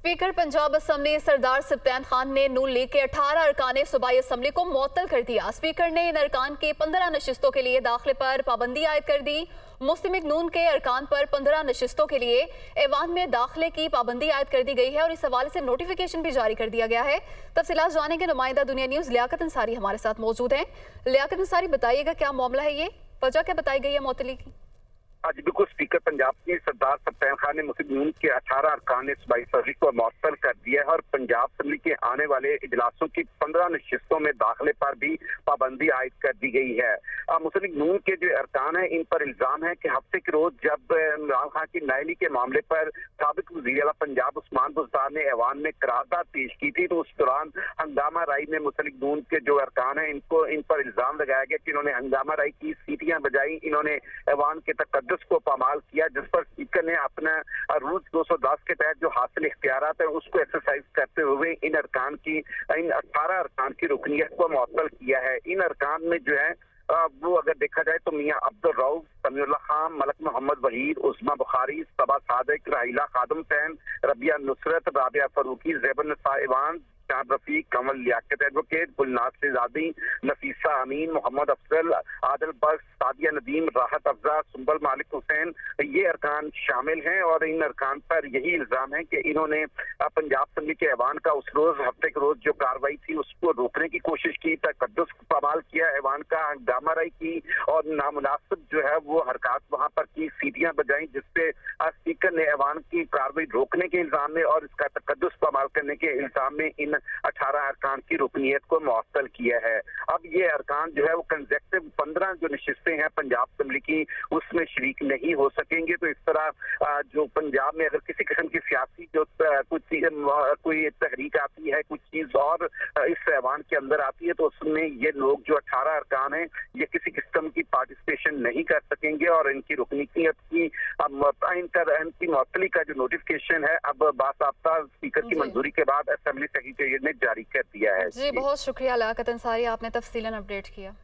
Speaker Punjab assembly सरदार सब्तैन खान ने नून league के 18 अरकान सूबाई असम्बली को मुअत्तल कर दिया। स्पीकर ने इन अरकान के 15 नशिस्तों के लिए दाखिले पर पाबंदी आयद कर दी। मुस्लिम लीग नून के अरकान पर 15 नशिस्तों के लिए ऐवान में दाखिले की पाबंदी आयद कर दी गई है और इस हवाले से नोटिफिकेशन भी जारी कर दिया गया है। तफसीलात जानेंगे, नुमाइंदा दुनिया न्यूज़ लियाकत अंसारी हमारे साथ मौजूद हैं। लियाकत अंसारी, बताइएगा क्या मामला है, ये वजह क्या बताई गई है मुअत्तली की? आज बिल्कुल स्पीकर पंजाब के सरदार सब्तैन खान ने मुस्लिम लीग के 18 अरकान सूबाई असम्बली को मुअत्तल कर दिया है और पंजाब असम्बली के आने वाले इजलासों की 15 नशिस्तों में दाखिले पर भी पाबंदी आयद कर दी गई है। मुस्लिम लीग के जो अरकान है, इन पर इल्जाम है कि हफ्ते के रोज जब इमरान खान की नाअहली के मामले पर साबिक वज़ीर आला पंजाब उस्मान बुज़दार ने ऐवान में करारदाद पेश की थी, तो उस दौरान हंगामा राई में मुस्लिम लीग के जो अरकान है इन पर इल्जाम लगाया गया कि इन्होंने हंगामा राई की सीटियां बजाई, इन्होंने ऐवान के तकद्दुस को पामाल किया, जिस पर स्पीकर ने अपना रूल 210 के तहत जो हासिल इख्तियारात है उसको एक्सरसाइज करते हुए इन 18 अरकान की रुकनियत को मुअत्तल किया है। इन अरकान में जो है वो अगर देखा जाए तो मियां अब्दुल रऊफ, समीउल्लाह खान, मलक मोहम्मद वहीद, उस्मा बुखारी, सबा सादिक, राहिला खादम सैन, रबिया नुसरत, राबिया फरूकी, ज़ैबुन्निसा ईवान, शाह रफीक, कमल लियाकत एडवोकेट, गुलनाज शेजादी, नफीसा अमीन, मोहम्मद अफजल, आदिल बख्श, सादिया नदीम, राहत अफजा, सुंबल मालिक हुसैन, ये अरकान शामिल हैं और इन अरकान पर यही इल्जाम है कि इन्होंने पंजाब असम्बली के ऐवान का उस रोज हफ्ते के रोज जो कार्रवाई थी उसको रोकने की कोशिश की, तकद्दुस को पामाल किया, ऐवान का हंगामा राई की और नामुनासिब जो है वो हरकत वहां पर की, सीटियां बजाई, जिससे स्पीकर ने ऐवान की कार्रवाई रोकने के इल्जाम में और इसका तकद्दुस पामाल करने के इल्जाम में इन 18 अरकान की रुकनियत को मुअत्तल किया है। अब ये अरकान जो है वो कंसेक्टिव 15 जो नशिस्तें हैं पंजाब असम्बली की उसमें शरीक नहीं हो सकेंगे। तो इस तरह जो पंजाब में अगर किसी किस्म की सियासी जो कोई तहरीक आती है, कुछ चीज और इस ऐवान के अंदर आती है, तो उसमें ये लोग जो 18 अरकान हैं ये किसी किस्म की पार्टिसिपेशन नहीं कर सकेंगे और इनकी रुकनियत की इनकी मुअत्तली का जो नोटिफिकेशन है अब बासाबता स्पीकर की मंजूरी के बाद असेंबली सेक्रेटरी ने जारी कर दिया है। जी, बहुत शुक्रिया लियाकत अंसारी, आपने तफसीलन अपडेट किया।